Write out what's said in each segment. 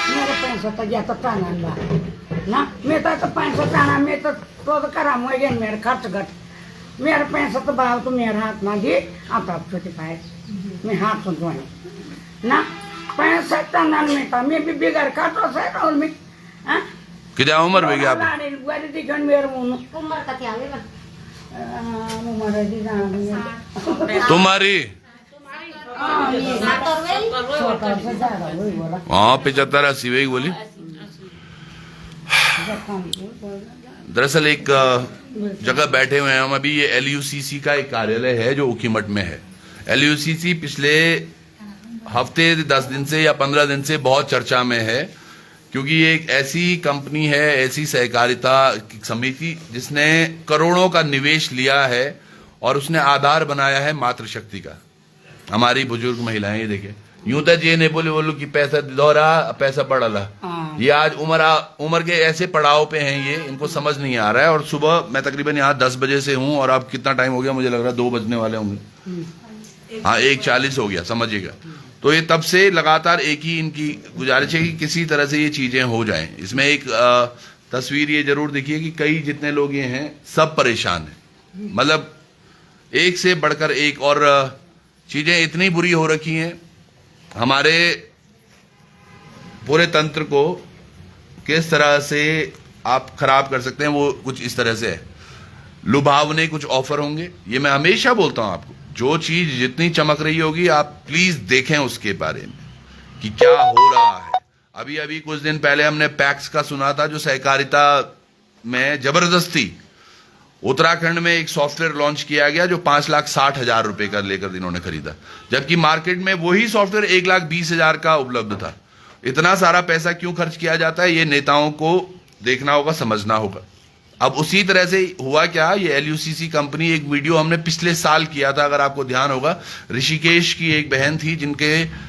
मेरे पैसा तो या तो काना ना मैं तो पैसा काना मैं तो करा मुझे मेरे खर्च घट मेरे पैसा तो भाव तो मेरे हाथ में दी आप छोटी पाए मैं हाथ सुन दूँ ना पैसा काना में था मैं भी बिगड़ काटो से रोल में हाँ कितना उम्र हो गया आप वाली दिखन मेरे मुँह उम्र का क्या है उम्र दी जान तुम्हारी छोटा से ज्यादा वही बोला हाँ 75-80 वही बोली। दरअसल एक जगह बैठे हुए हैं हम अभी। ये LUCC का एक कार्यालय है जो ऊखीमठ में है। LUCC पिछले हफ्ते 10 दिन से या 15 दिन से बहुत चर्चा में है, क्योंकि ये एक ऐसी कंपनी है, ऐसी सहकारिता समिति जिसने करोड़ों का निवेश लिया है और उसने आधार बनाया है मातृशक्ति का। हमारी बुजुर्ग महिलाएं ये देखे यूं तो ये नहीं बोले बोलो कि पैसा दोहरा पैसा बढ़ा। ये आज उम्र के ऐसे पड़ाव पे हैं, ये इनको समझ नहीं आ रहा है। और सुबह मैं तकरीबन यहाँ 10 बजे से हूँ और अब कितना टाइम हो गया मुझे लग रहा है 2 बजने वाले होंगे। हाँ 1:40 हो गया समझिएगा। तो ये तब से लगातार एक ही इनकी गुजारिश है कि किसी तरह से ये चीजें हो जाएं। इसमें एक तस्वीर ये जरूर देखिए कि कई जितने लोग ये हैं सब परेशान हैं, मतलब एक से बढ़कर एक। और चीजें इतनी बुरी हो रखी हैं हमारे पूरे तंत्र को, किस तरह से आप खराब कर सकते हैं वो कुछ इस तरह से है। लुभावने कुछ ऑफर होंगे, ये मैं हमेशा बोलता हूं आपको, जो चीज जितनी चमक रही होगी आप प्लीज देखें उसके बारे में कि क्या हो रहा है। अभी अभी कुछ दिन पहले हमने पैक्स का सुना था, जो सहकारिता में जबरदस्ती उत्तराखंड में एक सॉफ्टवेयर लॉन्च किया गया जो 5,60,000 रुपए का लेकर इन्होंने खरीदा, जबकि मार्केट में वही सॉफ्टवेयर 1,20,000 का उपलब्ध था। इतना सारा पैसा क्यों खर्च किया जाता है, ये नेताओं को देखना होगा, समझना होगा। अब उसी तरह से हुआ क्या, ये LUCC कंपनी, एक वीडियो हमने पिछले साल किया था, अगर आपको ध्यान होगा। ऋषिकेश की एक बहन थी जिनके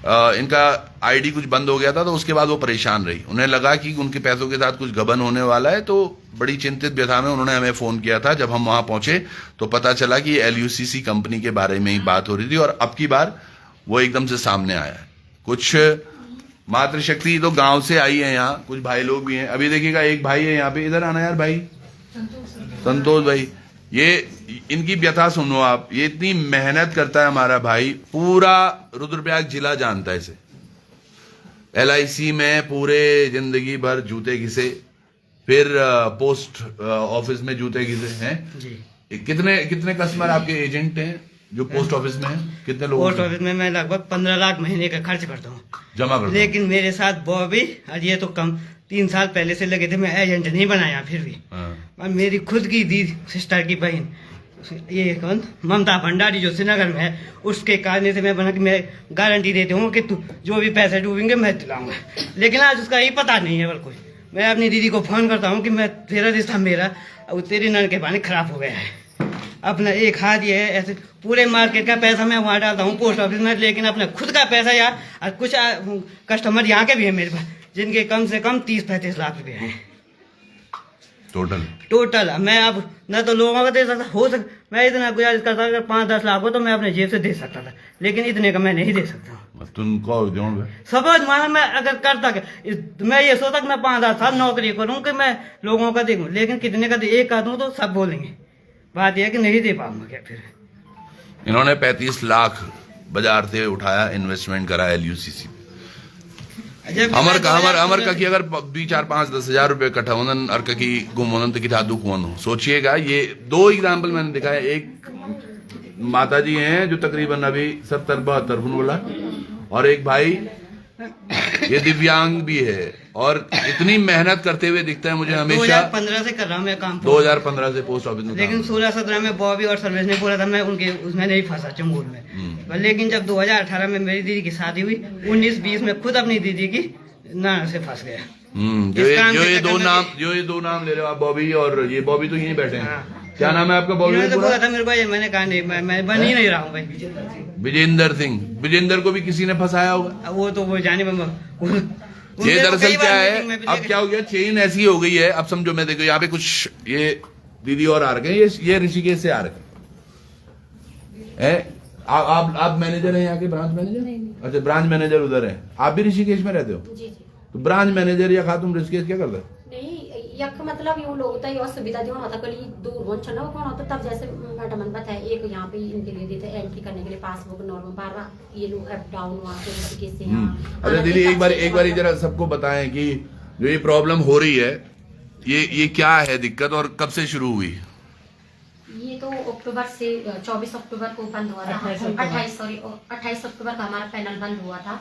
इनका ID कुछ बंद हो गया था, तो उसके बाद वो परेशान रही। उन्हें लगा कि उनके पैसों के साथ कुछ गबन होने वाला है, तो बड़ी चिंतित व्यथा में उन्होंने हमें फोन किया था। जब हम वहां पहुंचे तो पता चला कि LUCC कंपनी के बारे में ही बात हो रही थी और अब की बार वो एकदम से सामने आया है। कुछ मातृशक्ति तो गांव से आई है, यहाँ कुछ भाई लोग भी हैं। अभी देखिएगा एक भाई है यहाँ पे, इधर आना यार भाई, संतोष भाई। ये इनकी व्यथा सुनो आप, ये इतनी मेहनत करता है हमारा भाई, पूरा रुद्रप्रयाग जिला जानता है इसे। LIC में पूरे जिंदगी भर जूते घिसे, फिर पोस्ट ऑफिस में जूते घिसे हैं। कितने कस्टमर आपके एजेंट हैं जो पोस्ट ऑफिस में हैं? कितने लोग? पोस्ट ऑफिस में मैं लगभग 15 लाख महीने का खर्च करता हूँ जमा करता हूं। लेकिन मेरे साथ बॉबी, और ये तो कम 3 साल पहले से लगे थे, मैं एजेंट नहीं बनाया फिर भी। और मेरी खुद की दीदी, सिस्टर की बहन, ये कौन, ममता भंडारी जो श्रीनगर में है, उसके कारण से मैं बना कि मैं गारंटी देती हूँ कि तू जो भी पैसे डूबेंगे मैं दिलाऊंगा। लेकिन आज उसका ही पता नहीं है बिल्कुल। मैं अपनी दीदी को फोन करता हूँ कि मैं तेरा रिश्ता मेरा और तेरी नन के बहाने खराब हो गया है। अपना एक हाथ ये है, ऐसे पूरे मार्केट का पैसा मैं वहाँ डालता हूँ पोस्ट ऑफिस में, लेकिन अपना खुद का पैसा यार, और कुछ कस्टमर यहाँ के भी है मेरे पास जिनके कम से कम 30-35 लाख रुपए हैं टोटल। मैं अब न तो लोगों को दे सकता, हो सकता मैं इतना गुजारिश करता अगर 5-10 लाख हो तो मैं अपने जेब से दे सकता था, लेकिन इतने का मैं नहीं दे सकता। सपोज माना मैं अगर करता, मैं ये सोचता कि मैं 5-10 साल नौकरी करूँ कि मैं लोगों का देखूँ, लेकिन कितने का एक का दूँ तो सब बोलेंगे। बात यह है कि नहीं दे पाऊंगा क्या फिर। इन्होंने 35 लाख बाजार से उठाया, इन्वेस्टमेंट करा LUCC। अमर का कि अगर 2-4-5-10 हजार रुपए इकट्ठा होनन और की गुम होनन तो किता दुख होनो। सोचिएगा, ये 2 एग्जाम्पल मैंने दिखाया। एक माता जी हैं जो तकरीबन अभी 70-72 बोला, और एक भाई ये दिव्यांग भी है और इतनी मेहनत करते हुए दिखता है मुझे हमेशा। 2015 से कर रहा हूँ मैं काम, 2015 से पोस्ट ऑफिस में, लेकिन 16-17 में बॉबी और सर्विस ने बोला था, मैं उनके उसमें नहीं फंसा चंगुल में। लेकिन जब 2018 में मेरी दीदी की शादी हुई, 19-20 में खुद अपनी दीदी की नान से फंस गया। जो ये दो नाम ले रहे हो आप, बॉबी और ये बॉबी तो यहीं बैठे हैं। क्या नाम है आपका? बॉबी तो बोला था मेरे को, मैंने कहा नहीं, मैं बन ही नहीं रहा हूँ भाई। विजेंदर सिंह, विजेंदर को भी किसी ने फंसाया होगा। वो तो वो जाने में ये दरअसल क्या है, अब क्या हो गया, चेन ऐसी हो गई है। अब समझो, मैं देखो यहाँ पे कुछ ये दीदी और आ रखे हैं, ये ऋषिकेश से आ रखे हैं। आप मैनेजर हैं यहाँ के, ब्रांच मैनेजर? अच्छा, ब्रांच मैनेजर उधर है। आप भी ऋषिकेश में रहते हो? जी जी। तो ब्रांच मैनेजर या खातुम ऋषिकेश क्या करता है? नहीं यक मतलब यूँ लोग तो ये सुविधा जो होता कल दूर हो चला कौन होता तब जैसे मैडम बताया एक यहाँ पे इनके लिए देते एंट्री करने के लिए पासबुक नॉर्मल बार ये लोग अप डाउन वहाँ पे ऋषिकेश से यहाँ। अच्छा दीदी, एक बार जरा सबको बताएं कि जो ये प्रॉब्लम हो रही है ये क्या है दिक्कत और कब से शुरू हुई? ये तो अक्टूबर से 24 अक्टूबर को बंद हुआ था, 28 अक्टूबर का हमारा पैनल बंद हुआ था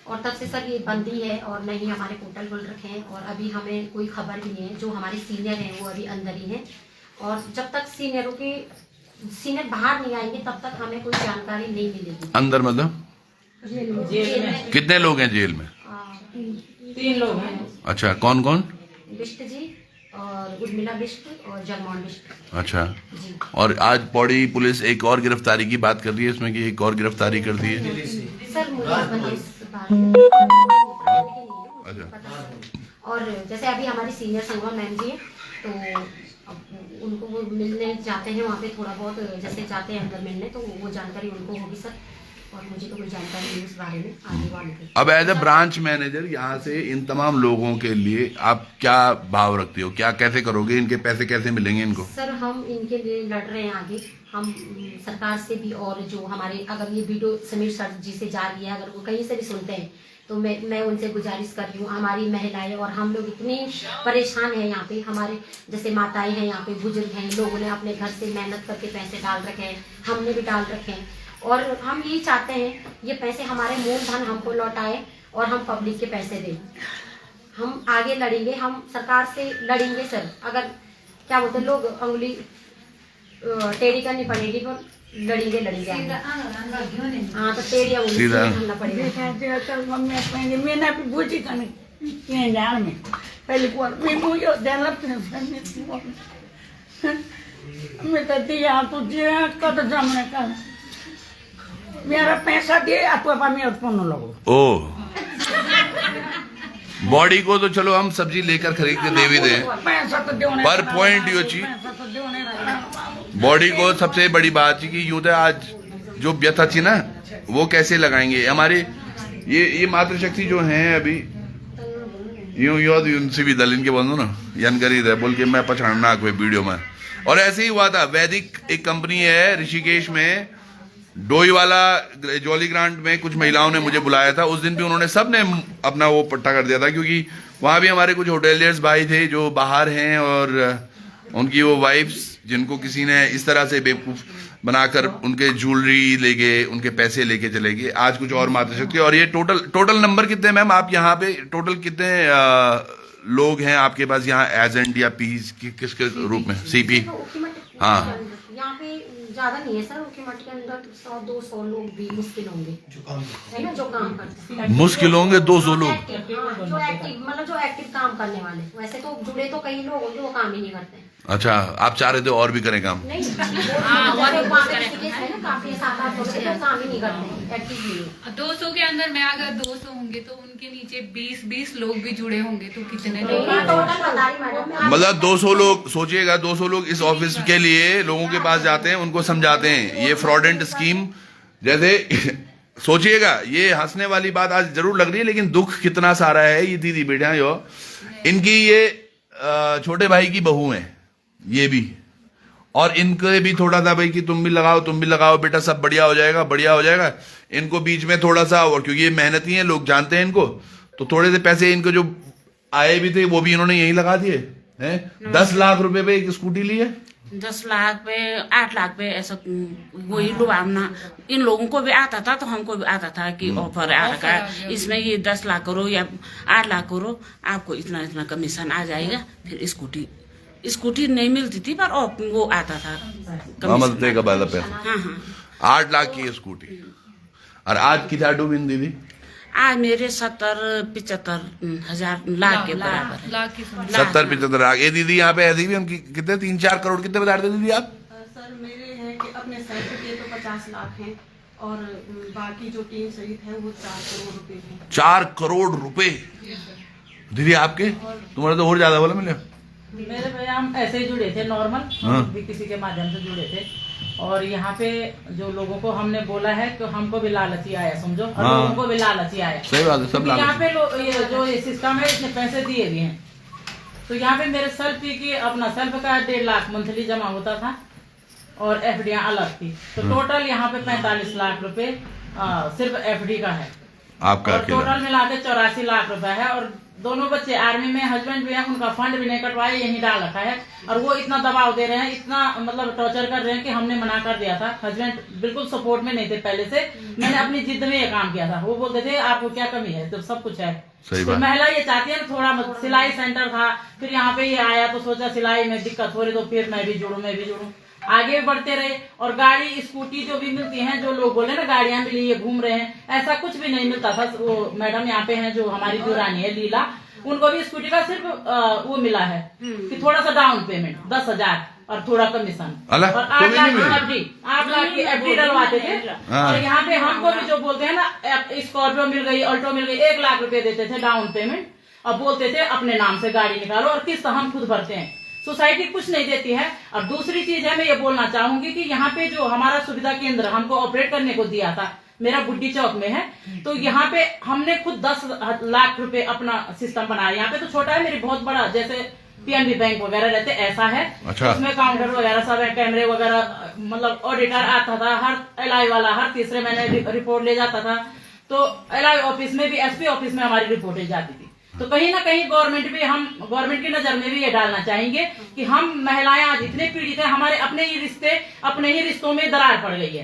और तब से सर ये बंद ही है और नहीं हमारे पोर्टल खोल रखे हैं और अभी हमें कोई खबर भी नहीं है। जो हमारे सीनियर हैं वो अभी अंदर ही हैं और जब तक सीनियर बाहर नहीं आएंगे तब तक हमें कोई जानकारी नहीं मिलेगी। अंदर मतलब जेल में कितने लोग हैं जेल में? 3 लोग हैं। अच्छा, कौन कौन? बिष्ट जी और उर्मिला बिष्ट और जगमोहन बिष्ट। अच्छा, जी। और आज पौड़ी पुलिस एक और गिरफ्तारी की बात कर रही है इसमें कि एक और गिरफ्तारी कर दी है। सर मुझे इस बात में और जैसे अभी हमारी सीनियर संगवा मैम जी है तो अब उनको वो मिलने जाते हैं वहाँ पे थोड़ा बहुत जैसे जाते हैं अंदर मिलने तो वो जानकारी उनको होगी सर और मुझे तो कोई जानकारी नहीं उस बारे में आगे वाले की। अब एज ए ब्रांच मैनेजर यहाँ से इन तमाम लोगों के लिए आप क्या भाव रखते हो, क्या कैसे करोगे, इनके पैसे कैसे मिलेंगे इनको? सर हम इनके लिए लड़ रहे हैं आगे, हम सरकार से भी और जो हमारे अगर ये वीडियो समीर सर जी से जा रही है अगर वो कहीं से भी सुनते हैं तो मैं उनसे गुजारिश कर रही हूँ। हमारी महिलाएं और हम लोग इतनी परेशान हैं यहाँ पे, हमारे जैसे माताएं हैं यहाँ पे, बुजुर्ग हैं, लोगों ने अपने घर से मेहनत करके पैसे डाल रखे हैं, हमने भी डाल रखे हैं और हम यही चाहते हैं ये पैसे हमारे मूलधन हमको लौटाए और हम पब्लिक के पैसे दें। हम आगे लड़ेंगे, हम सरकार से लड़ेंगे सर। अगर क्या बोलते हैं लोग उंगली टेढ़ी करनी पड़ेगी पर लड़ेंगे हाँ तो टेढ़ी उंगली करना पड़ेगा। मैं ना बूझी करने जान में पहले मैं मुझे मैं तो दिया तुझे कद जमने का मेरा पैसा दे अथवा मैं उत्पन्न लगो। ओ बॉडी को तो चलो हम सब्जी लेकर खरीद के दे भी दें, पर पॉइंट यो चीज बॉडी को सबसे बड़ी बात थी कि यूं तो आज जो व्यथा थी ना वो कैसे लगाएंगे हमारे ये मातृशक्ति जो हैं अभी यूं उनसे भी दल इनके बंदो ना जानकारी दे बोल के मैं पछाड़ना कोई वीडियो में। और ऐसे ही हुआ था, वैदिक एक कंपनी है ऋषिकेश में, डोईवाला जॉली ग्रांट में कुछ महिलाओं ने मुझे बुलाया था। उस दिन भी उन्होंने सब ने अपना वो पट्टा कर दिया था क्योंकि वहाँ भी हमारे कुछ होटेलियर्स भाई थे जो बाहर हैं और उनकी वो वाइफ्स जिनको किसी ने इस तरह से बेवकूफ़ बनाकर उनके ज्वेलरी ले गए, उनके पैसे लेके चले गए। आज कुछ और मातृशक्ति और ये टोटल नंबर कितने मैम आप यहाँ पे टोटल कितने लोग हैं आपके पास यहाँ एजेंट या पीस किसके रूप में? सीपी हाँ यहाँ पे ज्यादा नहीं है सर, उनके मठ के अंदर 100-200 लोग भी मुश्किल होंगे है ना जो काम करते हैं। मुश्किल होंगे 200 लोग जो एक्टिव मतलब जो एक्टिव काम करने वाले, वैसे तो जुड़े तो कई लोग होंगे वो काम ही नहीं करते हैं। अच्छा, आप चाह रहे थे और भी करें काम? नहीं काफी 7-8 लोग काम ही नहीं करते एक्टिव नहीं। 200 के अंदर में अगर 200 होंगे तो उनके नीचे 20 लोग भी जुड़े होंगे तो कितने लोग? मतलब 200 लोग, सोचिएगा 200 लोग इस ऑफिस के लिए लोगों के पास जाते हैं, उनको समझाते हैं ये फ्रॉडेंट स्कीम। जैसे सोचिएगा, ये हंसने वाली बात आज जरूर लग रही है लेकिन दुख कितना सारा है। ये दीदी बेटा जो इनकी ये छोटे भाई की बहू है ये भी, और इनके भी थोड़ा सा भाई कि तुम भी लगाओ बेटा सब बढ़िया हो जाएगा। इनको बीच में थोड़ा सा, और क्योंकि ये मेहनती हैं लोग जानते हैं इनको, तो थोड़े से पैसे इनको जो आए भी थे वो भी इन्होंने यही लगा दिए हैं। 10 लाख रुपए पे एक स्कूटी ली है, 10 लाख पे 8 लाख पे ऐसा वही लुभावना इन लोगों को भी आता था तो हमको भी आता था कि ऑफर आ रखा है इसमें ये 10 लाख करो या 8 लाख करो आपको इतना कमीशन आ जाएगा। फिर स्कूटी नहीं मिलती थी पर वो आता था हाँ 8 लाख की स्कूटी। और आज कितना डूबिन दीदी? आज मेरे 70-75 हजार लाख के बराबर लाख की 70-75 लाख। ये दीदी यहाँ पे ऐसी भी हम कितने 3-4 करोड़ कितने बता रहे थे दीदी आप? सर मेरे हैं कि अपने सर के तो 50 लाख हैं और बाकी जो टीम सहित है वो 4 करोड़ रुपए हैं। 4 करोड़ रुपए दीदी आपके? तुम्हारे तो और ज्यादा बोला मिले। मेरे भैया हम ऐसे ही जुड़े थे नॉर्मल, भी किसी के माध्यम से जुड़े थे और यहाँ पे जो लोगों को हमने बोला है तो हमको भी लालची आया समझो, और हाँ। लोगों को भी लालची आया। सही बात है, सब क्योंकि यहाँ लालची। पे ये जो सिस्टम है इसने पैसे दिए भी हैं। तो यहाँ पे मेरे सेल्फ की अपना सेल्फ का 1.5 लाख मंथली जमा होता था और एफडियां अलग थी। तो टोटल यहाँ पे 45 लाख रुपए सिर्फ एफडी का है। आपका और अकेला टोटल मिला के 84 लाख रुपए है। और दोनों बच्चे आर्मी में, हस्बैंड भी है, उनका फंड भी नहीं कटवाया, यहीं डाल रखा है। और वो इतना दबाव दे रहे हैं, इतना मतलब टॉर्चर कर रहे हैं कि हमने मना कर दिया था। हस्बैंड बिल्कुल सपोर्ट में नहीं थे पहले से। मैंने अपनी जिद में ये काम किया था। वो बोलते थे आपको क्या कमी है, तो सब कुछ है। सही तो बात। महिला ये चाहती है ना थोड़ा, सिलाई सेंटर था, फिर यहाँ पे ये आया तो सोचा सिलाई में दिक्कत हो रही तो फिर मैं भी जुड़ूं। आगे बढ़ते रहे। और गाड़ी स्कूटी जो भी मिलती हैं, जो लोग बोले ना गाड़ियां मिली, ये घूम रहे हैं, ऐसा कुछ भी नहीं मिलता था। वो मैडम यहाँ पे हैं जो हमारी जो रानी है लीला, उनको भी स्कूटी का सिर्फ वो मिला है कि थोड़ा सा डाउन पेमेंट 10,000 और थोड़ा कमीशन अल्लाह, और तो 8 भी लाख नहीं मिला। की एफडी, 8 लाख की एफडी डलवाते थे। हाँ। और यहाँ पे हमको भी जो बोलते हैं ना, स्कॉर्पियो मिल गई, ऑल्टो मिल गई, 1 लाख रुपए देते थे डाउन पेमेंट और बोलते थे अपने नाम से गाड़ी निकालो और किस्त हम खुद भरते हैं। सोसाइटी कुछ नहीं देती है। और दूसरी चीज है, मैं ये बोलना चाहूंगी कि यहाँ पे जो हमारा सुविधा केंद्र हमको ऑपरेट करने को दिया था, मेरा बुड्डी चौक में है, तो यहाँ पे हमने खुद 10 लाख रुपए अपना सिस्टम बनाया। यहाँ पे तो छोटा है, मेरी बहुत बड़ा, जैसे पीएनबी बैंक वगैरह रहते ऐसा है। अच्छा। उसमें काउंटर वगैरह सब है, कैमरे वगैरह, मतलब ऑडिटर आता था हर एलआई वाला, हर तीसरे महीने रिपोर्ट ले जाता था। तो एलआई ऑफिस में भी, एसपी ऑफिस में हमारी रिपोर्टें जाती थी। तो कहीं ना कहीं गवर्नमेंट की नजर में भी ये डालना चाहेंगे कि हम महिलाएं आज इतने पीड़ित हैं, हमारे अपने ही रिश्तों में दरार पड़ गई है।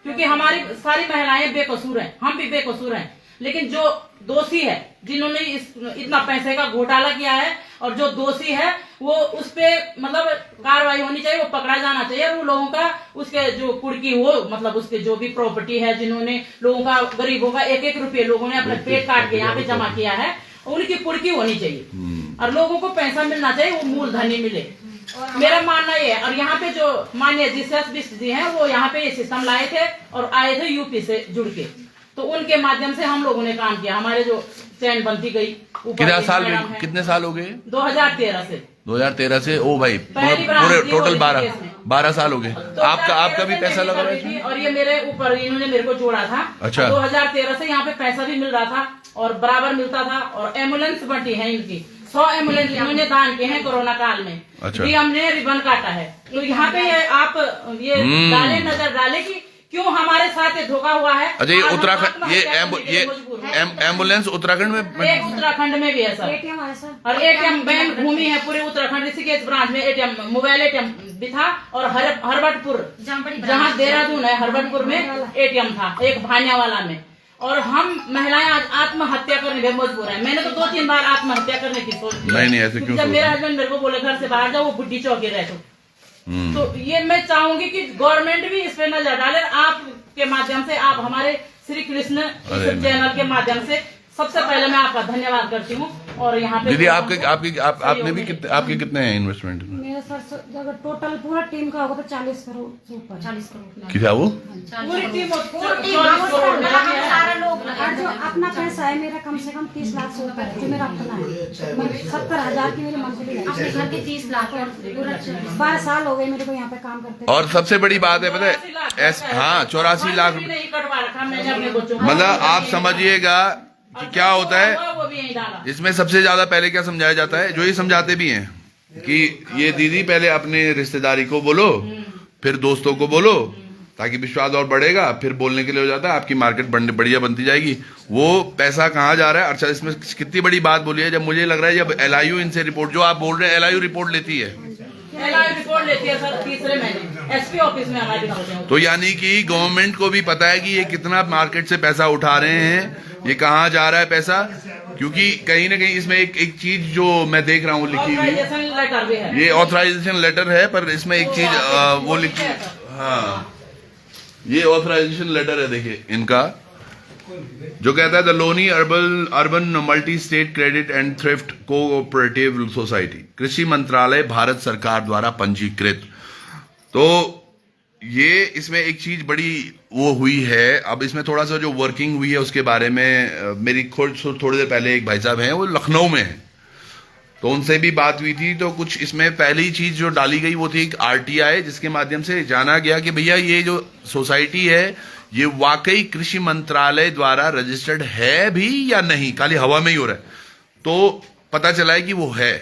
क्योंकि हमारी सारी महिलाएं बेकसूर हैं, हम भी बेकसूर हैं। लेकिन जो दोषी है, जिन्होंने इतना पैसे का घोटाला किया है, और जो दोषी है वो उस पे मतलब कार्रवाई होनी चाहिए, वो पकड़ा जाना चाहिए। और वो लोगों का, उसके जो कुर्की हो, मतलब उसके जो भी प्रॉपर्टी है, जिन्होंने लोगों का, गरीबों का 1-1 रुपये लोगों ने अपने पेट काट के यहाँ पे जमा किया है, उनकी कुर्की होनी चाहिए। और लोगों को पैसा मिलना चाहिए, वो मूलधन ही मिले, मेरा मानना ये है। और यहाँ पे जो माननीय जी हैं, वो यहाँ पे ये सिस्टम लाए थे और आए थे यूपी से जुड़ के, तो उनके माध्यम से हम लोगों ने काम किया। हमारे जो चैन बनती गई, कितने साल हो गए? 2013 से। ओ भाई, पूरे टोटल 12 साल हो गए। तो आपका भी पैसा लगा रहा है? और ये मेरे ऊपर इन्होंने मेरे को जोड़ा था। अच्छा। 2013 से यहाँ पे पैसा भी मिल रहा था और बराबर मिलता था। और एम्बुलेंस बटी है इनकी, 100 एम्बुलेंस इन्होंने दान किए हैं कोरोना काल में। अच्छा। भी हमने रिबन काटा है। तो यहाँ पे आप ये नजर डाले कि क्यों हमारे साथ ये धोखा हुआ है। अच्छा, ये उत्तराखंड, ये एम्बुलेंस उत्तराखंड में? एक उत्तराखंड में भी है सर। और एटीएम बैंक घूमी है पूरे उत्तराखंड, ऋषिकेश ब्रांच में एटीएम, मोबाइल एटीएम भी था। और हरबटपुर, जहाँ देहरादून है, हरबटपुर में एटीएम था, एक भानिया वाला में। और हम महिलाएं आज आत्महत्या करने में मजबूर है। मैंने तो 2-3 बार आत्महत्या करने की सोच की। नहीं, ऐसे क्यों? जब मेरे हस्बैंड मेरे को बोले घर से बाहर जाओ, वो बुड्डी चौकी रहे तो ये मैं चाहूंगी कि गवर्नमेंट भी इस पे नजर डाले। आपके माध्यम से, आप हमारे श्री कृष्ण चैनल के माध्यम से सबसे पहले मैं आपका धन्यवाद करती हूँ। और यहाँ पे दीदी, आपने भी आपके कितने हैं इन्वेस्टमेंट? मेरा सर अगर टोटल पूरा टीम का होगा तो 40 करोड़ से ऊपर। 40 करोड़ क्या वो? पूरी टीम सारे लोग और जो अपना पैसा है मेरा कम से कम 30 लाख से ऊपर है, जो मेरा अपना है। 70,000 की मेरी मंथली है। अपने घर के 30 लाख और पूरा 12 साल हो गए मेरे को यहाँ पे काम करते। और सबसे बड़ी बात है पता है, 84 लाख रुपए, नहीं कटवा रखा मैंने अपने बच्चों को। मतलब आप समझिएगा कि क्या होता है वो भी यहीं डाला। इसमें। सबसे ज्यादा पहले क्या समझाया जाता है, जो ये समझाते भी हैं कि ये दीदी पहले अपने रिश्तेदारी को बोलो, फिर दोस्तों को बोलो, ताकि विश्वास और बढ़ेगा, फिर बोलने के लिए हो जाता है, आपकी मार्केट बढ़िया बनती जाएगी। वो पैसा कहाँ जा रहा है? अच्छा, इसमें कितनी बड़ी बात बोली है। जब मुझे लग रहा है, जब LIU इनसे रिपोर्ट, जो आप बोल रहे हैं, LIU रिपोर्ट लेती है, रिपोर्ट लेती है सर, तीसरे महीने एसपी ऑफिस में हमारी रिपोर्ट है। तो यानी कि गवर्नमेंट को भी पता है कि ये कितना मार्केट से पैसा उठा रहे हैं, ये कहाँ जा रहा है पैसा। क्योंकि कहीं ना कहीं इसमें एक चीज जो मैं देख रहा हूँ लिखी हुई, लेटर भी है, ये ऑथराइजेशन लेटर है, पर इसमें एक चीज वो लिखी, हाँ, ये ऑथराइजेशन लेटर है, देखिए इनका, जो कहता है the Loni urban multi state credit and thrift cooperative society, कृषि मंत्रालय, भारत सरकार द्वारा पंजीकृत। तो ये इसमें एक चीज बड़ी वो हुई है। अब इसमें थोड़ा सा जो वर्किंग हुई है उसके बारे में, मेरी थोड़ी देर पहले एक भाई साहब हैं, वो लखनऊ में है, तो उनसे भी बात हुई थी। तो कुछ इसमें पहली चीज जो डाली गई वो थी एक RTI, जिसके माध्यम से जाना गया कि भैया ये जो सोसाइटी है ये वाकई कृषि मंत्रालय द्वारा रजिस्टर्ड है भी या नहीं, खाली हवा में ही हो रहा है। तो पता चला है कि वो है,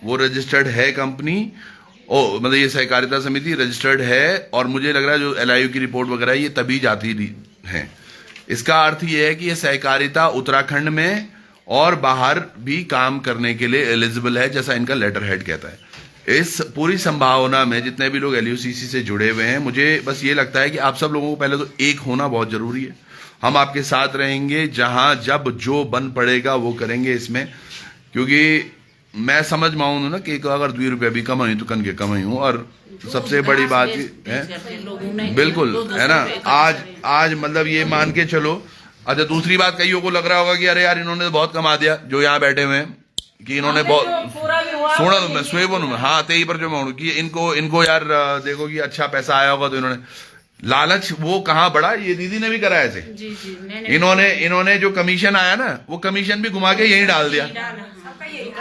वो रजिस्टर्ड है कंपनी, मतलब ये सहकारिता समिति रजिस्टर्ड है। और मुझे लग रहा है जो LIU की रिपोर्ट वगैरह ये तभी जाती है। इसका अर्थ ये है कि ये सहकारिता उत्तराखंड में और बाहर भी काम करने के लिए एलिजिबल है, जैसा इनका लेटर हेड कहता है। इस पूरी संभावना में जितने भी लोग LUCC से जुड़े हुए हैं, मुझे बस ये लगता है कि आप सब लोगों को पहले तो एक होना बहुत जरूरी है। हम आपके साथ रहेंगे, जहां जब जो बन पड़ेगा वो करेंगे इसमें, क्योंकि मैं समझ माऊँ ना कि अगर 2 रुपये भी कमाई तो कन के कमाई हूँ। और सबसे बड़ी बात है, बिल्कुल है ना, आज मतलब ये मान के चलो। अच्छा, दूसरी बात कईयों को लग रहा होगा कि अरे यार इन्होंने तो बहुत कमा दिया, जो यहाँ बैठे हुए हैं, कि इन्होंने बहुत सुना तो मैं स्वे बोलूँ, हाँ तेई पर जो मैं कि इनको यार देखो कि अच्छा पैसा आया होगा तो इन्होंने लालच वो कहाँ बढ़ा। ये दीदी ने भी कराया थे, इन्होंने जो कमीशन आया ना वो कमीशन भी घुमा के यही डाल दिया।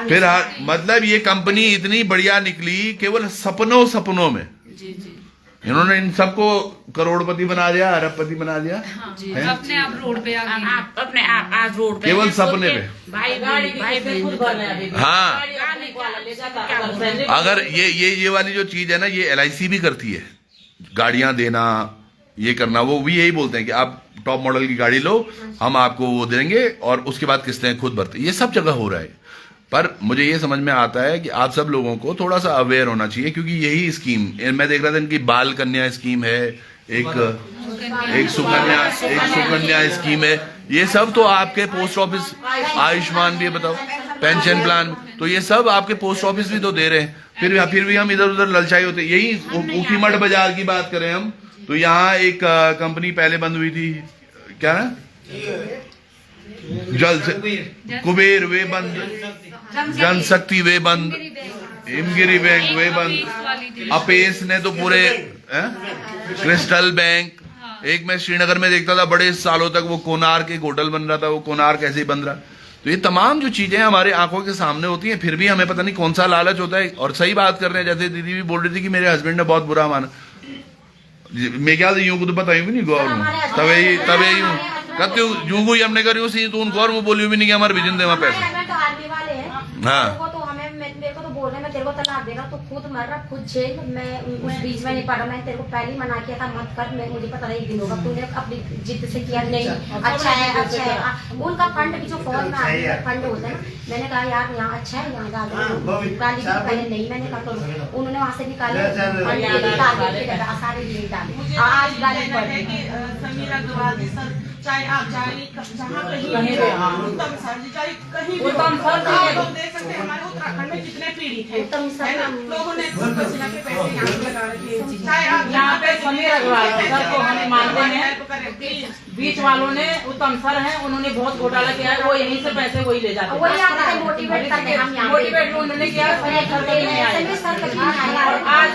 फिर मतलब ये कंपनी इतनी बढ़िया निकली केवल सपनों में। इन्होंने इन सबको करोड़पति बना दिया, अरबपति बना दिया। अपने आप रोड पे आ गए, अपने आप आज रोड पे केवल सपने पे। भाई हाँ, अगर ये वाली जो चीज है ना, ये LIC भी करती है, गाड़ियां देना, ये करना। वो भी यही बोलते हैं कि आप टॉप मॉडल की गाड़ी लो, हम आपको वो देंगे और उसके बाद किस्तें खुद भरते। ये सब जगह हो रहा है। पर मुझे ये समझ में आता है कि आप सब लोगों को थोड़ा सा अवेयर होना चाहिए, क्योंकि यही स्कीम मैं देख रहा था, इनकी बाल कन्या स्कीम है, एक सुकन्या स्कीम है। ये सब तो आपके पोस्ट ऑफिस, आयुष्मान भी है, बताओ, पेंशन प्लान, तो ये सब आपके पोस्ट ऑफिस भी तो दे रहे हैं। फिर भी हम इधर उधर ललचाई होते। यही ऊखीमठ बाजार की बात करें हम, तो यहाँ एक कंपनी पहले बंद हुई थी, क्या ना, जल से कुबेर वे बंद, जनशक्ति वे बंद, हिमगिरी बैंक वे बंद, अपेस ने तो पूरे, क्रिस्टल बैंक, एक मैं श्रीनगर में देखता था बड़े सालों तक वो कोणार्क एक होटल बन रहा था, वो कोणार्क ऐसे ही बन रहा। तो ये तमाम जो चीजें हमारे आंखों के सामने होती हैं, फिर भी हमें पता नहीं कौन सा लालच होता है। और सही बात कर रहे हैं, जैसे दीदी भी बोल रही थी कि मेरे हस्बैंड ने बहुत बुरा माना। मैं क्या यूं को तो बताई भी नहीं गौर तबे यूं कहते यूं को ही हमने करी उसी तो उनको और वो बोली भी नहीं कि हमारे बिजन दे वहां पैसे। हाँ, मेरे को तो बोल रहे मैं तेरे को तलाक देगा, तो खुद मर रहा, खुद झेल। मैं उस बीच में नहीं पड़ा, मैंने तेरे को पहले ही मना किया था मत कर। मुझे पता नहीं दिन होगा, तूने अपनी जिद से किया नहीं, अच्छा है। उनका फंड भी जो फॉर्म में फंड होता है ना, मैंने कहा यार यहाँ अच्छा है, यहाँ डाली पहले नहीं, मैंने कहा तो उन्होंने वहाँ से निकाले सारे डाले। आज गाली चाहे आप जाए जहाँ कहीं उत्तम सर जी, चाहे कहीं भी लोग देख सकते हैं हमारे उत्तराखंड में कितने पीड़ित हैं, लोगों ने पसीना के पैसे यहाँ पे लगा रखे हैं। चाहे आप यहाँ पे समीर अग्रवाल सर को हम मानते हैं, बीच वालों ने उत्तम सर हैं, उन्होंने बहुत घोटाला किया है, वो यहीं से पैसे वही ले जाते हैं, मोटिवेट उन्होंने किया। आज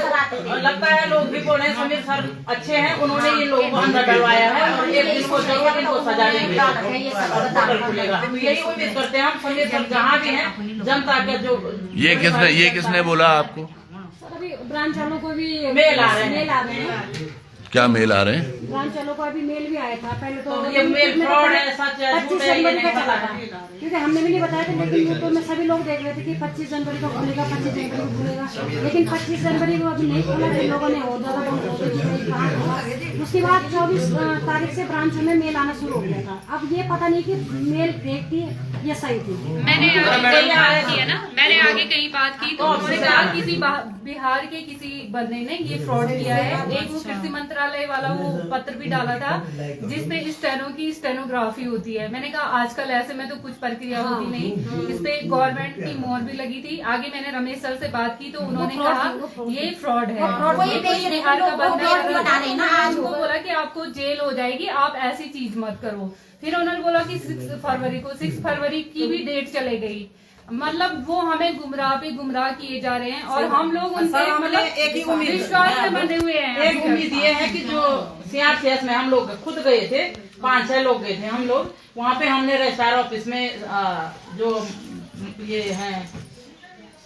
लगता है लोग भी बोल रहे हैं समीर सर अच्छे हैं, उन्होंने ये लोगों को अंदर डलवाया है और एक दिन को जरूरत इनको सजा देंगे, होटल खुलेगा। तो यही उम्मीद करते हैं हम, समीर सर जहाँ भी हैं, जनता के जो ये किसने बोला आपको? अभी ब्रांच वालों को भी मेल आ रहे हैं। क्या मेल आ रहे हैं? ब्रांच वालों को अभी मेल भी आया था। पहले तो ये मेल फ्रॉड है, सच है, 25 जनवरी का चला था, क्योंकि हमने भी नहीं बताया था, लेकिन यूट्यूब में सभी लोग देख रहे थे कि 25 जनवरी को खुलेगा, 25 जनवरी को खुलेगा, लेकिन 25 जनवरी को अभी नहीं खुला। इन लोगों ने ऑर्डर उसके बाद 24 तारीख से ब्रांचों में मेल आना शुरू हो गया था। अब ये पता नहीं कि मेल फेक थी या सही थी। मैंने आगे कहीं बात की तो उन्होंने कहा किसी बिहार के किसी बंदे ने ये फ्रॉड किया है। एक वो कृषि मंत्रालय वाला वो पत्र भी डाला था जिसपे स्टेनो की स्टेनोग्राफी होती है। मैंने कहा आजकल ऐसे में तो कुछ प्रक्रिया होती नहीं, इस पे गवर्नमेंट की मोहर भी लगी थी। आगे मैंने रमेश सर से बात की तो उन्होंने कहा ये फ्रॉड है, बिहार का बंदा उनको बोला कि आपको जेल हो जाएगी, आप ऐसी चीज मत करो। फिर उन्होंने बोला कि 6 फरवरी की भी डेट चले गई। मतलब वो हमें गुमराह किए जा रहे हैं और हम लोग उनसे मतलब एक ही उम्मीद विश्वास से बंधे हुए हैं। एक उम्मीद ये है कि जो CRCS में हम लोग खुद गए थे, 5-6 लोग गए थे हम लोग, वहाँ पे हमने रजिस्ट्रार ऑफिस में जो ये है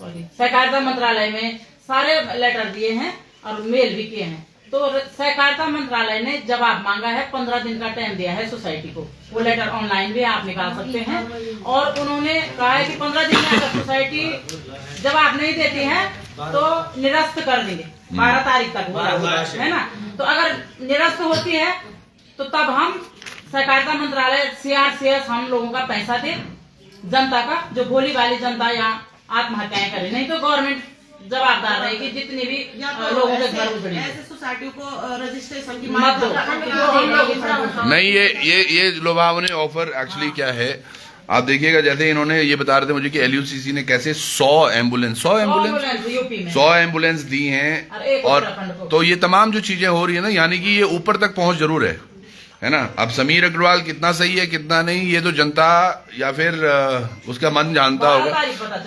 सहकारिता मंत्रालय में सारे लेटर दिए हैं और मेल भी किए हैं। तो सहकारिता मंत्रालय ने जवाब मांगा है, 15 दिन का टाइम दिया है सोसाइटी को। वो लेटर ऑनलाइन भी आप निकाल सकते हैं। और उन्होंने कहा है कि 15 दिन में अगर सोसाइटी जवाब नहीं देती है तो निरस्त कर देंगे, 12 तारीख तक है ना। तो अगर निरस्त होती है तो तब हम सहकारिता मंत्रालय CRCS हम लोगों का पैसा दे, जनता का, जो भोली भाली जनता यहाँ आत्महत्याएं करे। नहीं तो गवर्नमेंट जवाबदार रहेगी जितनी भी लोगों के घर उजड़े। ऐसे सोसाइटियों को रजिस्ट्रेशन की मत दो। नहीं, ये लुभावनी ऑफर एक्चुअली क्या है, आप देखिएगा। जैसे इन्होंने ये बता रहे थे मुझे कि LUCC ने कैसे 100 एम्बुलेंस यूपी में 100 एम्बुलेंस दी हैं। और तो ये तमाम जो चीजें हो रही है ना, यानी कि ये ऊपर तक पहुंच जरूर है ना। अब समीर अग्रवाल कितना सही है कितना नहीं, ये तो जनता या फिर उसका मन जानता होगा।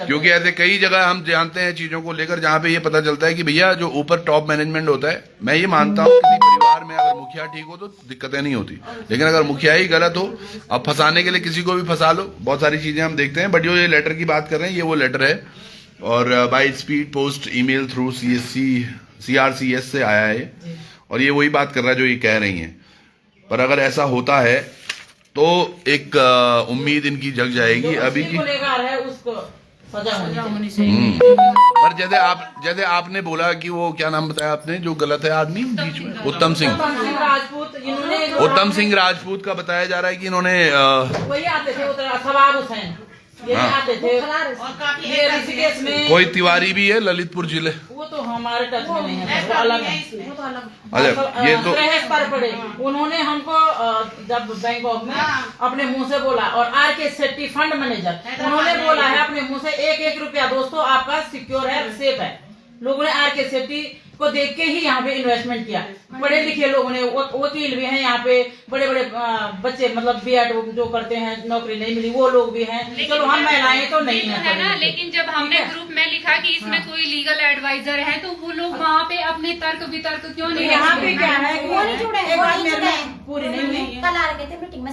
क्योंकि ऐसे कई जगह हम जानते हैं चीजों को लेकर जहां पे ये पता चलता है कि भैया जो ऊपर टॉप मैनेजमेंट होता है, मैं ये मानता हूँ किसी परिवार में अगर मुखिया ठीक हो तो दिक्कतें नहीं होती, लेकिन अगर मुखिया ही गलत हो, अब फंसाने के लिए किसी को भी फंसा लो, बहुत सारी चीजें हम देखते हैं। बट जो ये लेटर की बात कर रहे हैं, ये वो लेटर है और by speed post email through CRCS से आया है। और ये वही बात कर रहा है जो ये कह रही हैं। पर अगर ऐसा होता है तो एक उम्मीद इनकी जग जाएगी अभी की। है उसको सजा होनी पर जैसे आपने बोला कि वो क्या नाम बताया आपने जो गलत है आदमी बीच में, उत्तम सिंह राजपूत का बताया जा रहा है कि इन्होंने वही आते थे सवाब हुसैन, ये आते थे। ये ऋषिकेश में कोई तिवारी भी है ललितपुर जिले, वो तो हमारे टच में नहीं है, वो अलग है। अच्छा, ये तो पर पड़े उन्होंने हमको जब बैंकॉक में अपने मुंह से बोला, और RK शेट्टी फंड मैनेजर, उन्होंने बोला है अपने मुंह से 1-1 रुपया दोस्तों आपका सिक्योर है, सेफ है। लोगों ने RK शेट्टी को देख के ही यहाँ पे इन्वेस्टमेंट किया। पढ़े लिखे लोगों ने, वकील भी हैं यहाँ पे, बड़े बड़े बच्चे मतलब B.Ed जो करते हैं, नौकरी नहीं मिली वो लोग भी हैं। चलो हम महिलाएं तो नहीं है ना, लेकिन जब हमने ग्रुप में लिखा कि इसमें कोई लीगल एडवाइजर है तो वो लोग वहाँ पे अपने तर्क वितर्क क्यों नहीं। यहाँ पे क्या है पूरी नहीं कल आ रहे थे मीटिंग में,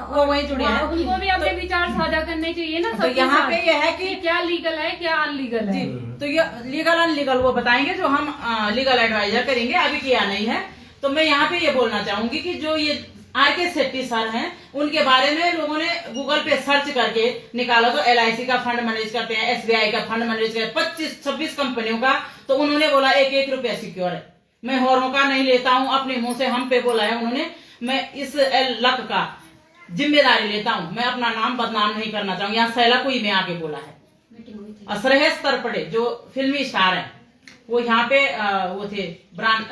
वो वही जुड़े हैं, उनको भी अपने विचार साझा करने चाहिए ना। तो यहाँ पे ये है कि क्या लीगल है क्या अनलीगल है। तो ये लीगल अनलीगल वो बताएंगे जो हम लीगल एडवाइजर करेंगे, अभी किया नहीं है। तो मैं यहाँ पे ये बोलना चाहूंगी कि जो ये RK शेट्टी सर हैं, उनके बारे में लोगों ने गूगल पे सर्च करके निकाला तो LIC का फंड मैनेज करते हैं, SBI का फंड मैनेज करते हैं, 25-26 कंपनियों का। तो उन्होंने बोला 1-1 रुपया सिक्योर है। मैं होरों का नहीं लेता हूँ, अपने मुंह से हम पे बोला है उन्होंने। मैं इस लक का जिम्मेदारी लेता हूँ, मैं अपना नाम बदनाम नहीं करना चाहूंगी। यहाँ सैला कोई में आके बोला है। श्रेयस तरपड़े जो फिल्मी स्टार है, वो यहाँ पे वो थे ब्रांड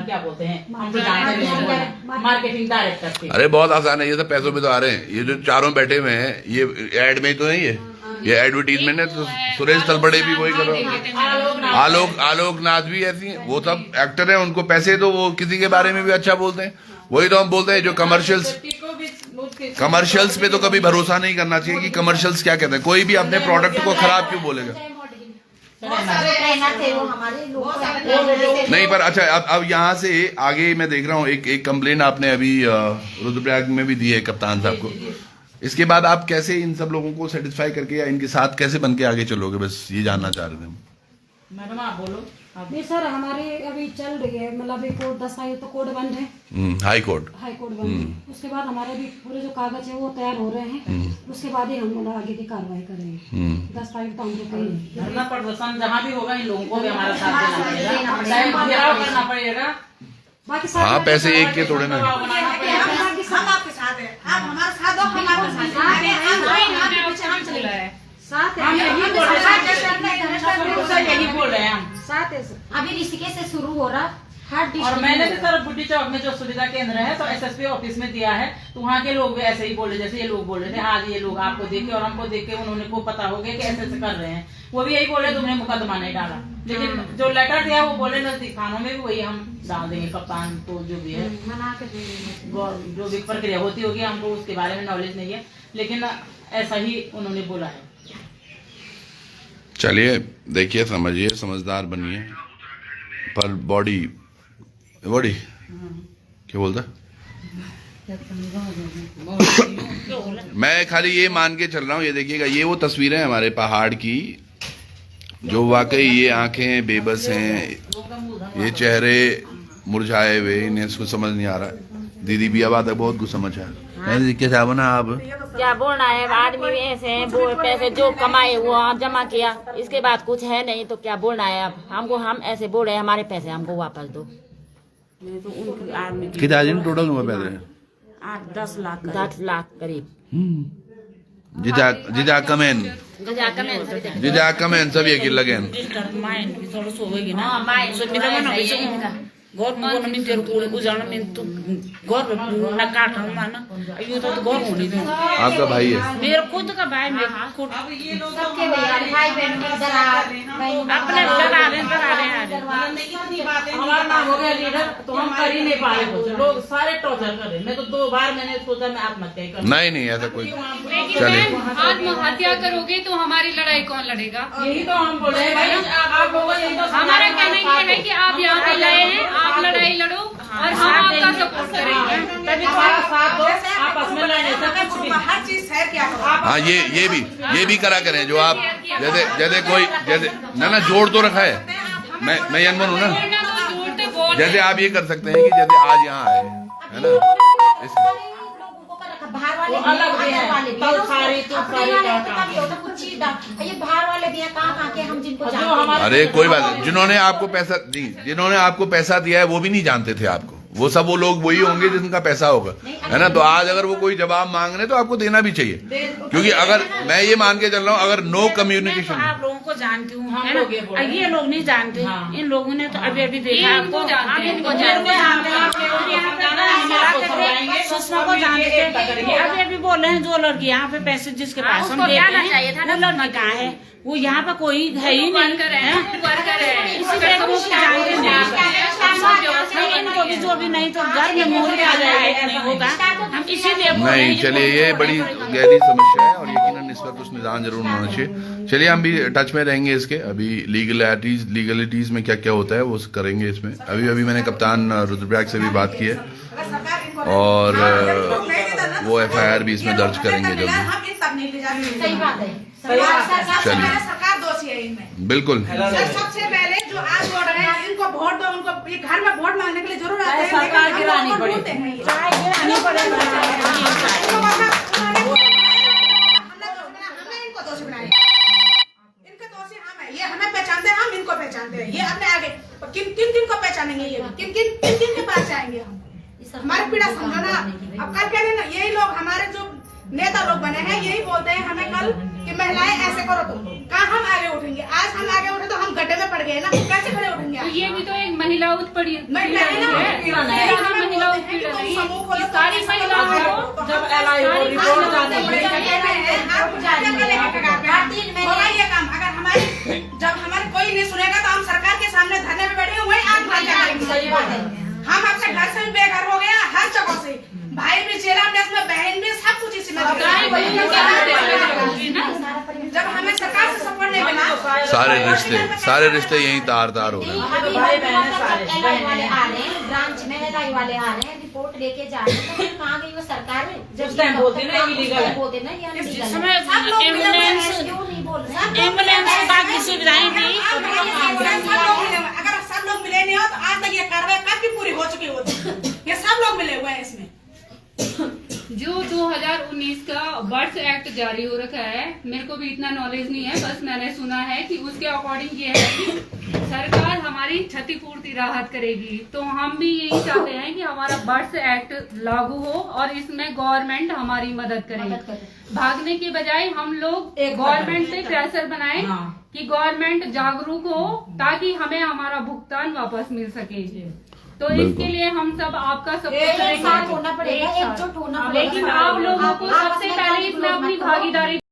क्या बोलते हैं, हम तो जानते हैं, मार्केटिंग डायरेक्टर थे। अरे बहुत आसान है, ये सब पैसों में तो आ रहे हैं। ये जो चारों बैठे हुए हैं ये एड में तो नहीं है, ये एडवर्टीजमेंट है। तो सुरेश तलपड़े भी वही करो, आलोकनाथ भी ऐसी हैं, वो सब एक्टर हैं, उनको पैसे तो वो किसी के बारे में भी अच्छा बोलते हैं। वही तो हम बोलते हैं जो कमर्शियल्स पे तो कभी भरोसा नहीं करना चाहिए कि कमर्शियल्स क्या कहते हैं। कोई भी अपने प्रोडक्ट को खराब क्यों बोलेगा। नहीं पर अच्छा, अब यहाँ से आगे मैं देख रहा हूँ एक कंप्लेंट आपने अभी रुद्रप्रयाग में भी दी है कप्तान साहब को। इसके बाद आप कैसे इन सब लोगों को सेटिस्फाई करके या इनके साथ कैसे बन के आगे चलोगे, बस ये जानना चाह रहे थे। मैडम आप बोलो। नहीं सर, हमारे अभी चल रही है, मतलब एक कोर्ट 10 तारीख तो कोर्ट बंद है, हाई कोर्ट बंद है। उसके बाद हमारे भी पूरे जो कागज है वो तैयार हो रहे हैं, उसके बाद ही हम आगे की कार्रवाई करेंगे। 10 तारीख तो हमको कहीं धरना प्रदर्शन जहाँ भी होगा इन लोगों को भी हमारा साथ देना पड़ेगा। बाकी हाँ, पैसे एक के थोड़े ना, हम आपके साथ हैं, आप हमारे साथ हो, हम आपके साथ हैं। हम यही बोल रहे हैं, हम साथ है। अभी ऋषिकेश से शुरू हो रहा और मैंने भी सर बुड्ढी चौक में जो सुविधा केंद्र है तो SSP ऑफिस में दिया है, तो वहाँ के लोग भी ऐसे ही बोल रहे, जैसे ये लोग बोल रहे थे आज ये लोग आपको देखे और हमको देख के उन्होंने को पता हो गया कि ऐसे कर रहे हैं। वो भी यही बोले तुमने मुकदमा नहीं डाला, लेकिन जो लेटर दिया वो बोले नजदीक थानों में भी वही हम डाल देंगे कप्तान को, जो भी है जो भी प्रक्रिया होती होगी, हमको उसके बारे में नॉलेज नहीं है, लेकिन ऐसा ही उन्होंने बोला है। चलिए देखिए, समझिए, समझदार बनिए। पर बॉडी क्या बोलता मैं खाली ये मान के चल रहा हूँ। ये देखिएगा, ये वो तस्वीरें हमारे पहाड़ की जो वाकई ये आंखें बेबस हैं, ये चेहरे मुरझाए हुए, इन्हें इसको समझ नहीं आ रहा है। दीदी भी अब आता बहुत कुछ समझ आया। कैसे आप ना आप क्या बोलना है, आदमी ऐसे हैं, वो पैसे जो कमाए वो जमा किया, इसके बाद कुछ है नहीं तो क्या बोलना है। अब हमको हम ऐसे बोल रहे हैं हमारे पैसे हमको वापस दो। तो उनकी आदमी कितना दिन टोटल हुआ पैसे? 8-10 लाख 10 लाख करीब। जिजा कमेन सब ये लगेन घर में मिन तेरे को उजाला मिन तो घर न काटन माना यो तो घर होनी दो। आपका भाई है? मेरा खुद का भाई, मैं खुद सबके भाई बहन अपने डरा रहे हमारा नाम हो गया लीडर तो हम कर ही नहीं पा रहे कुछ। लोग सारे टॉर्चर कर रहे। मैं तो 2 बार मैंने सोचा मैं आत्महत्या कर। नहीं ऐसा कोई। लेकिन आत्महत्या करोगे तो हमारी लड़ाई कौन लड़ेगा? यही तो हम बोल रहे हैं भाई, आप लोगों यही तो हमारा कहना ये है कि आप यहाँ पे लाए हैं, आप लड़ाई लड़ो और हम आपका सपोर्ट करेंगे। तभी हमारा साथ दो, आपस में लड़ने से कुछ भी हर चीज है क्या। हाँ ये भी करा करें जो आप जैसे कोई जैसे ना जोड़ तो रखा है। मैं यन हूँ ना, जैसे आप ये कर सकते हैं कि जैसे आज यहाँ आए है ना, बाहर वाले अलग भी है, वाले भी ये बाहर वाले भी हैं, कहाँ के हम जिनको जानते हैं। अरे कोई बात नहीं, जिन्होंने आपको पैसा दिया है वो भी नहीं जानते थे आपको। वो सब वो लोग वही होंगे जिनका पैसा होगा, है ना। तो आज अगर वो कोई जवाब मांग रहे तो आपको देना भी चाहिए, क्योंकि अगर मैं ये मान के चल रहा हूँ अगर नो कम्युनिकेशन। आप लोगों को जानती हूँ, ये लोग नहीं जानते। इन लोगों ने तो अभी देखा आपको, सुषमा को जानते। अभी बोल रहे हैं जो लड़की यहाँ पे पैसे जिसके पास हम देते हैं वो लड़की कहाँ है, वो यहाँ पे कोई है ही नहीं। इनको भी जो भी नहीं तो घर में मोहरे आ जाएगा, नहीं होगा। हम इसीलिए नहीं, चलिए ये बड़ी गहरी समस्या है और यकीनन इस पर कुछ निदान जरूर होना चाहिए। चलिए हम भी टच में रहेंगे इसके। अभी लीगलिटीज में क्या क्या होता है वो करेंगे इसमें। अभी मैंने कप्तान रुद्रप्रयाग से भी बात की है और वो FIR भी इसमें दर्ज करेंगे जल्दी। सही बात है। चलिए सरकार दोषी है इनमें। बिल्कुल। सबसे पहले जो आज वोट रहे हैं इनको वोट दो, उनको ये घर में वोट मांगने के लिए जरूर आते हैं। सरकार गिरानी पड़ेगी। इनको दोषी बनाए, इनके दोषी हम है। ये हमें पहचानते हैं, हम इनको पहचानते हैं। ये अपने आगे किन को पहचानेंगे, ये किन के पास जाएंगे हम। हमारी पीड़ा समझो ना। अब कल कह देना यही लोग हमारे जो नेता लोग बने हैं यही बोलते हैं हमें कल कि महिलाएं ऐसे करो, तुम कहाँ हम आगे उठेंगे। आज हम आगे उठे तो हम गड्ढे में पड़ गए ना, कैसे खड़े उठेंगे। तो ये भी तो एक महिला उत्पीड़न है। महिला उत्पीड़न सारी महिलाओं को जब रिपोर्ट जाती ये काम अगर हमारे जब हमारे कोई नहीं सुनेगा तो हम सरकार के सामने धरने में बैठे हुए आत्महत्या। हम अपने घर से भी बेघर हो गया, हर जगह से भाई भी जेल में, बहन भी, सब कुछ इसी में। जब हमें सरकार से सपोर्ट नहीं मिला, सारे रिश्ते यही तार हो रहे हैं। ब्रांच में एलआई वाले आ रहे हैं, रिपोर्ट लेके जा रहे हैं, तो कहाँ गई वो सरकार है? जब टाइम बोलते ना इलीगल है, बोलते ना ये जिस समय एम्बुलेंस बाकी सुविधाएं थी। अगर सब लोग मिले नहीं हो तो आज तक ये कार्रवाई कब की पूरी हो चुकी होती। ये सब लोग मिले हुए हैं इसमें। जो 2019 का बर्ड्स एक्ट जारी हो रखा है, मेरे को भी इतना नॉलेज नहीं है, बस मैंने सुना है कि उसके अकॉर्डिंग ये है कि सरकार हमारी क्षतिपूर्ति राहत करेगी। तो हम भी यही चाहते हैं कि हमारा बर्ड्स एक्ट लागू हो और इसमें गवर्नमेंट हमारी मदद करे। भागने के बजाय हम लोग गवर्नमेंट पे प्रेशर बनाएं कि गवर्नमेंट जागरूक हो ताकि हमें हमारा भुगतान वापस मिल सके। तो इसके लिए हम सब आपका सपोर्ट करेंगे, होना पड़ेगा, एकजुट होना पड़ेगा। लेकिन आप लोगों को सबसे पहले इसमें अपनी भागीदारी